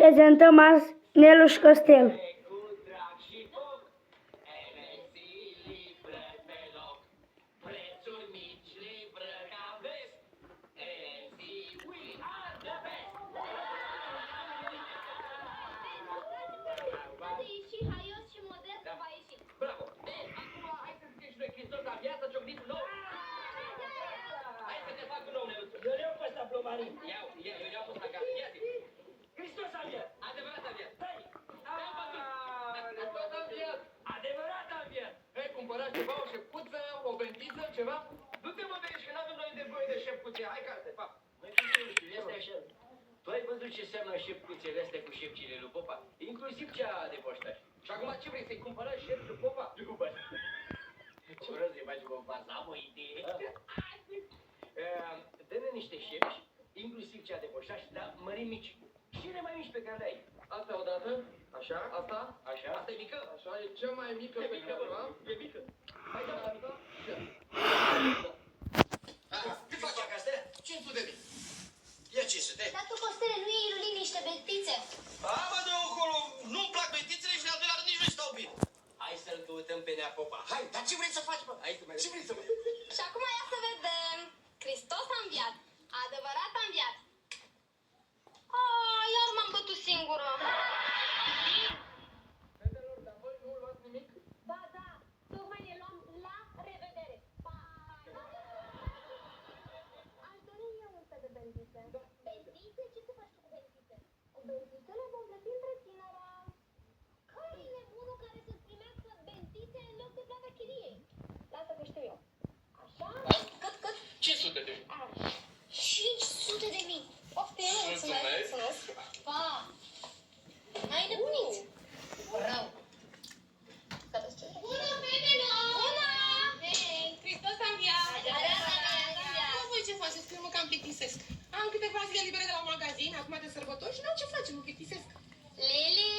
Prezentăm azi Neluș Costel. Bravo! Acum hai să ziceți noi Hristos la viață, ciocnitul nou! Hai să te fac un nou, Neluțu! Eu le-au pe ăsta plomarin. Eu le-am pus la cap, ia zi! Hristos a înviat. Adevărat a viat! Stai. Hristos a viat! Adevărat a înviat. Ai cumpărat ceva, o șepcuță, o bentiță, ceva? Du-te mă de aici, că n-avem noi nevoie de șepcuțe, hai carte, pa! Măi, este așa. Tu ai văzut ce seamănă șepcuțele astea cu șepcile lui Popa? Inclusiv cea de poștaș. Și acum ce vrei, să-i cumpărăm șerpi lui Popa? Nu, bă. Ce vreau să-i faci cu Popa? Am o idee. Dă-ne niște șepci, inclusiv cea de poștaș, dar mărimi mici. Cele mai mici pe care le ai. Asta odată, așa, asta, Așa. asta e mică, așa, e cea mai mică E pe mică, care bă. o am. E mică. Hai da, asta, Cât faci acasă? 500 de mii. Ia 500. Dar tu, Costele, nu iei lui niște betițe? A, mă, de acolo. Nu-mi plac betițele și în al doilea rând nici nu stau bine. Hai să-l căutăm pe Nea Popa. Hai, dar ce vrei să faci, mă? Hai să mai Ce vrei să faci? Și acum ia să vedem. Hristos a înviat. Adevărat a înviat. Iar m-am bătut singură. fetelor, dar voi nu luați nimic? Ba da, tocmai ne luăm la revedere. Pa! Aș dori eu însă de bentițe. Bentițe? Ce să faci tu cu bentițe? Cu bentițe le vom plăti întreținerea. Care e nebunul care să-ți primească bentițe în loc de plata chiriei? Lasă că știu eu. Așa? Cât? 500 de mii. 500 de mii. Poftim, mulțumesc. Pa! N-ai nebunit. Rău. Bună, fetelor! Bună! Hei, Hristos a înviat! Adevărat. Voi ce faceți? Că eu mă cam plictisesc. Am câteva zile libere de la magazin, acum de sărbători și n-am ce face, mă plictisesc. Lili,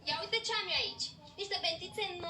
ia uite ce am eu aici. Niște bentițe noi.